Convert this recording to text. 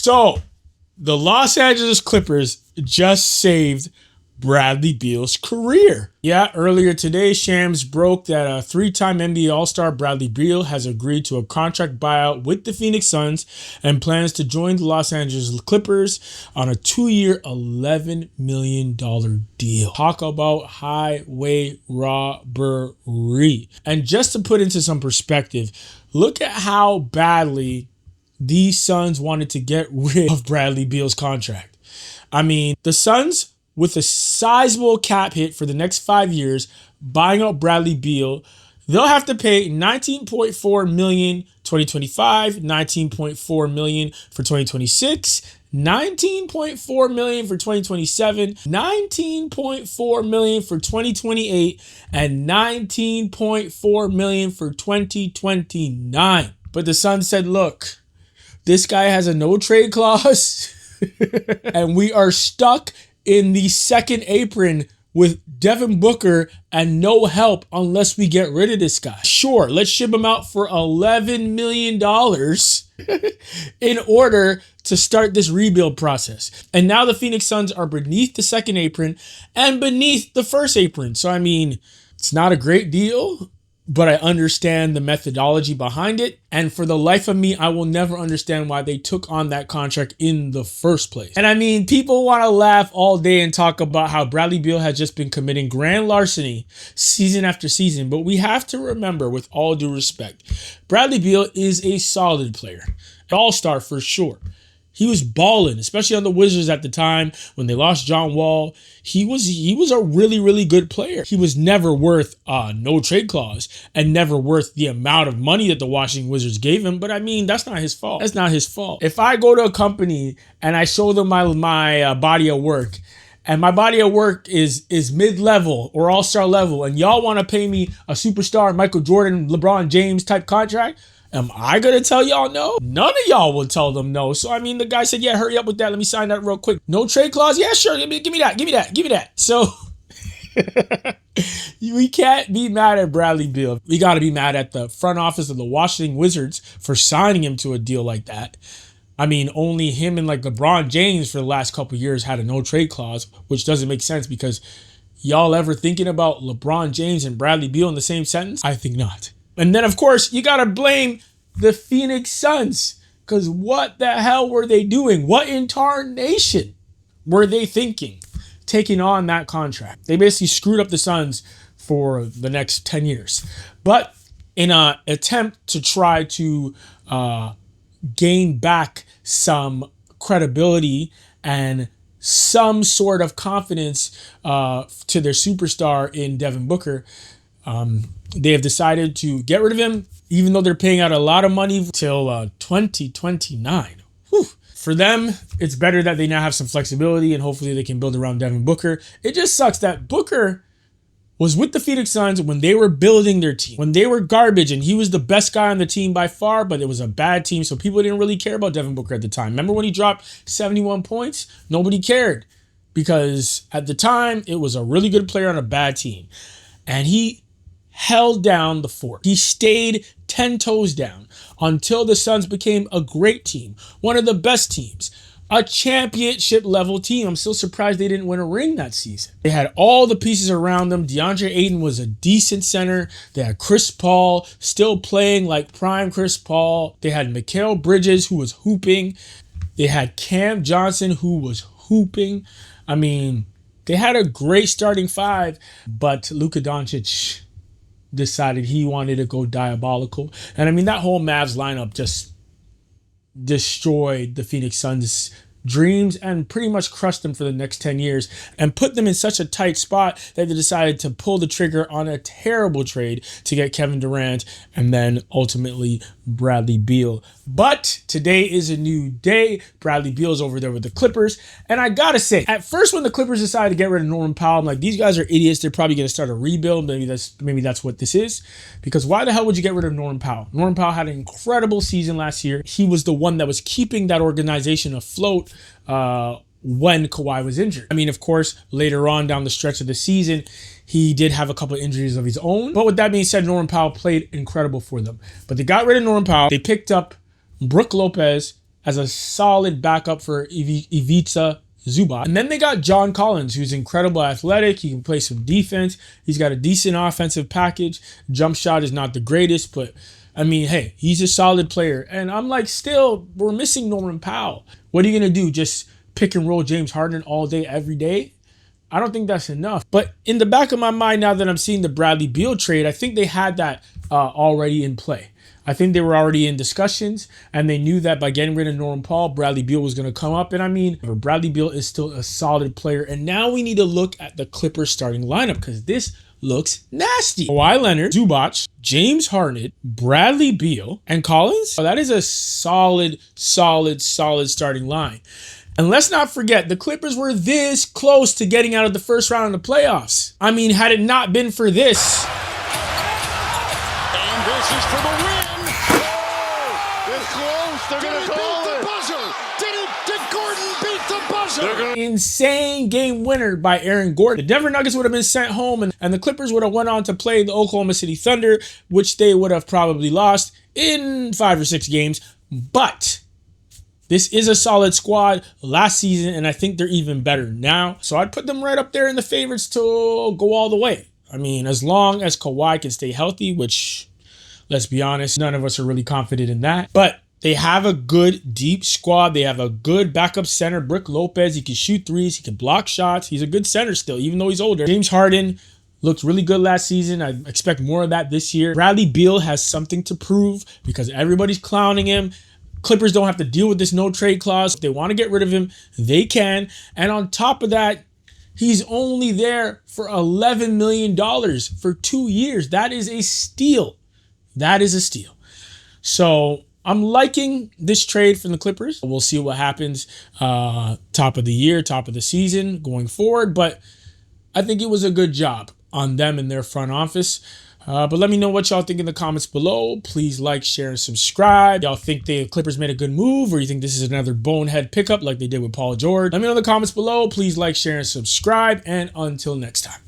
So, the Los Angeles Clippers just saved Bradley Beal's career. Yeah, earlier today, Shams broke that a three-time NBA All-Star Bradley Beal has agreed to a contract buyout with the Phoenix Suns and plans to join the Los Angeles Clippers on a 2-year, $11 million deal. Talk about highway robbery. And just to put into some perspective, look at how badly these Suns wanted to get rid of Bradley Beal's contract. I mean, the Suns, with a sizable cap hit for the next 5 years, buying out Bradley Beal, they'll have to pay $19.4 million 2025, $19.4 million for 2026, $19.4 million for 2027, $19.4 million for 2028, and $19.4 million for 2029. But the Suns said, look, this guy has a no trade clause and we are stuck in the second apron with Devin Booker and no help unless we get rid of this guy. Sure, let's ship him out for $11 million in order to start this rebuild process. And now the Phoenix Suns are beneath the second apron and beneath the first apron. So, I mean, it's not a great deal, but I understand the methodology behind it. And for the life of me, I will never understand why they took on that contract in the first place. And I mean, people want to laugh all day and talk about how Bradley Beal has just been committing grand larceny season after season. But we have to remember, with all due respect, Bradley Beal is a solid player, an all-star for sure. He was balling, especially on the Wizards at the time when they lost John Wall. He was a really, really good player. He was never worth a no trade clause and never worth the amount of money that the Washington Wizards gave him. But I mean, that's not his fault. That's not his fault. If I go to a company and I show them my body of work, and my body of work is mid-level or all-star level, and y'all want to pay me a superstar Michael Jordan, LeBron James type contract, am I going to tell y'all no? None of y'all will tell them no. So, I mean, the guy said, yeah, hurry up with that. Let me sign that real quick. No trade clause? Yeah, sure. Give me that. So, we can't be mad at Bradley Beal. We got to be mad at the front office of the Washington Wizards for signing him to a deal like that. I mean, only him and like LeBron James for the last couple of years had a no trade clause, which doesn't make sense because y'all ever thinking about LeBron James and Bradley Beal in the same sentence? I think not. And then, of course, you got to blame the Phoenix Suns, because what the hell were they doing? What in tarnation were they thinking taking on that contract? They basically screwed up the Suns for the next 10 years. But in an attempt to try to gain back some credibility and some sort of confidence to their superstar in Devin Booker, they have decided to get rid of him, even though they're paying out a lot of money till 2029. Whew. For them, it's better that they now have some flexibility and hopefully they can build around Devin Booker. It just sucks that Booker was with the Phoenix Suns when they were building their team, when they were garbage, and he was the best guy on the team by far, but it was a bad team, so people didn't really care about Devin Booker at the time. Remember when he dropped 71 points? Nobody cared because at the time, it was a really good player on a bad team. And he held down the fort. He stayed 10 toes down until the Suns became a great team, one of the best teams, a championship level team. I'm still surprised they didn't win a ring that season. They had all the pieces around them. DeAndre Ayton was a decent center. They had Chris Paul still playing like prime Chris Paul. They had Mikal Bridges, who was hooping. They had Cam Johnson, who was hooping. I mean, they had a great starting five, but Luka Doncic decided he wanted to go diabolical. And I mean, that whole Mavs lineup just destroyed the Phoenix Suns' dreams and pretty much crushed them for the next 10 years and put them in such a tight spot that they decided to pull the trigger on a terrible trade to get Kevin Durant and then ultimately Bradley Beal. But today is a new day. Bradley Beal's over there with the Clippers. And I gotta say, at first when the Clippers decided to get rid of Norman Powell, I'm like, these guys are idiots. They're probably gonna start a rebuild. Maybe that's what this is. Because why the hell would you get rid of Norman Powell? Norman Powell had an incredible season last year. He was the one that was keeping that organization afloat when Kawhi was injured. I mean, of course, later on down the stretch of the season, he did have a couple of injuries of his own. But with that being said, Norman Powell played incredible for them. But they got rid of Norman Powell. They picked up Brook Lopez as a solid backup for Ivica Zubac. And then they got John Collins, who's incredible athletic. He can play some defense. He's got a decent offensive package. Jump shot is not the greatest, but I mean, hey, he's a solid player. And I'm like, still, we're missing Norman Powell. What are you going to do? Just pick and roll James Harden all day, every day? I don't think that's enough. But in the back of my mind, now that I'm seeing the Bradley Beal trade, I think they had that already in play. I think they were already in discussions, and they knew that by getting rid of Norman Powell, Bradley Beal was going to come up. And I mean, Bradley Beal is still a solid player. And now we need to look at the Clippers starting lineup, because this looks nasty. Kawhi Leonard, Zubac, James Harden, Bradley Beal, and Collins. That is a solid starting line. And let's not forget, the Clippers were this close to getting out of the first round of the playoffs. I mean, had it not been for this. And this is for the win. Oh, it's close. They're going to call it. Did Gordon beat the buzzer? Insane game winner by Aaron Gordon. The Denver Nuggets would have been sent home, and the Clippers would have went on to play the Oklahoma City Thunder, which they would have probably lost in 5 or 6 games. But this is a solid squad last season, and I think they're even better now. So I'd put them right up there in the favorites to go all the way. I mean, as long as Kawhi can stay healthy, which, let's be honest, none of us are really confident in that. But they have a good, deep squad. They have a good backup center, Brook Lopez. He can shoot threes. He can block shots. He's a good center still, even though he's older. James Harden looked really good last season. I expect more of that this year. Bradley Beal has something to prove because everybody's clowning him. Clippers don't have to deal with this no trade clause. If they want to get rid of him, they can. And on top of that, he's only there for $11 million for 2 years. That is a steal. That is a steal. So I'm liking this trade from the Clippers. We'll see what happens top of the year, top of the season going forward. But I think it was a good job on them and their front office. But let me know what y'all think in the comments below. Please like, share, and subscribe. Y'all think the Clippers made a good move, or you think this is another bonehead pickup like they did with Paul George? Let me know in the comments below. Please like, share, and subscribe. And until next time.